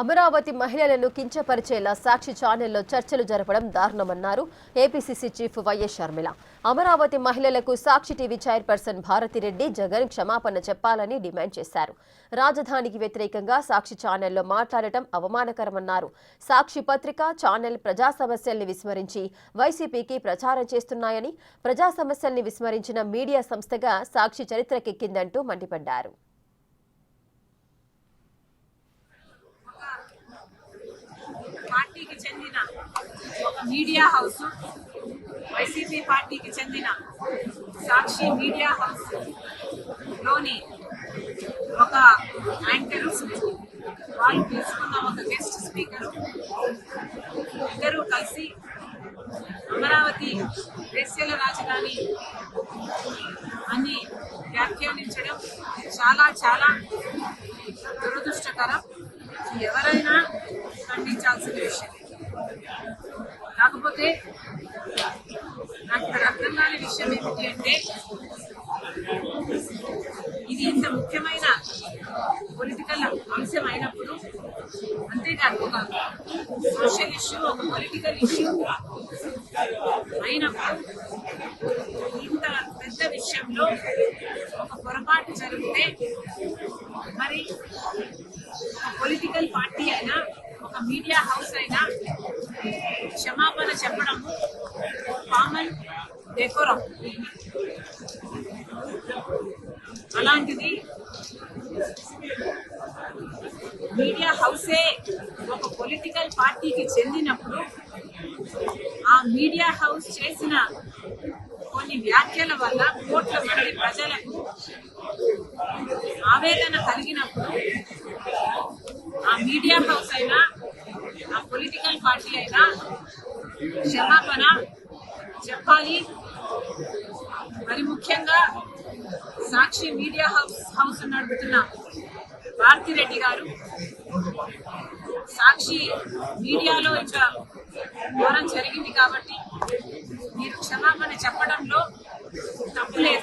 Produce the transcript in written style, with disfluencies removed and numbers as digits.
అమరావతి మహిళలను కించపరిచేలా సాక్షి ఛానల్లో చర్చలు జరపడం దారుణమన్నారు APCC chief YS Sharmila. Amaravati మహిళలకు సాక్షి టీవీ చైర్పర్సన్ భారతిరెడ్డి జగన్ క్షమాపణ చెప్పాలని డిమాండ్ చేశారు. రాజధానికి వ్యతిరేకంగా సాక్షి ఛానల్లో మాట్లాడటం అవమానకరమన్నారు. సాక్షి పత్రిక, ఛానల్ ప్రజా సమస్యల్ని విస్మరించి వైసీపీకి ప్రచారం చేస్తున్నాయని, ప్రజా సమస్యల్ని విస్మరించిన మీడియా సంస్థగా సాక్షి చరిత్రకెక్కిందంటూ మండిపడ్డారు. పార్టీకి చెందిన ఒక మీడియా హౌస్, వైసీపీ పార్టీకి చెందిన సాక్షి మీడియా హౌస్ లోని ఒక యాంకర్, వాళ్ళు తీసుకున్న ఒక గెస్ట్ స్పీకర్, ఇద్దరు కలిసి అమరావతి వేశ్యల రాజధాని అని వ్యాఖ్యానించడం చాలా చాలా దురదృష్టకరం. ఎవరైనా ఖండించాల్సిన విషయం. కాకపోతే నాకు ఇక్కడ అర్థం కాని విషయం ఏమిటి అంటే, ఇది ఇంత ముఖ్యమైన పొలిటికల్ అంశం అయినప్పుడు, అంతేకాదు ఒక సోషల్ ఇష్యూ, ఒక పొలిటికల్ ఇష్యూ అయినప్పుడు ఇంత పెద్ద విషయంలో ఒక పొరపాటు జరిగితే మరి పొలిటికల్ పార్టీ అయినా, ఒక మీడియా హౌస్ అయినా క్షమాపణ చెప్పడము కామన్ డెకోరం. అలాంటిది మీడియా హౌసే ఒక పొలిటికల్ పార్టీకి చెందినప్పుడు, ఆ మీడియా హౌస్ చేసిన కొన్ని వ్యాఖ్యల వల్ల కోట్ల మంది ప్రజలకు ఆవేదన కలిగినప్పుడు, ఆ మీడియా హౌస్ అయినా, ఆ పొలిటికల్ పార్టీ అయినా క్షమాపణ చెప్పాలి. మరి ముఖ్యంగా సాక్షి మీడియా హౌస్ నడుపుతున్న భారతిరెడ్డి గారు, సాక్షి మీడియాలో ఇంకా ఘోరం జరిగింది కాబట్టి మీరు క్షమాపణ చెప్పడంలో తప్పు లేదు.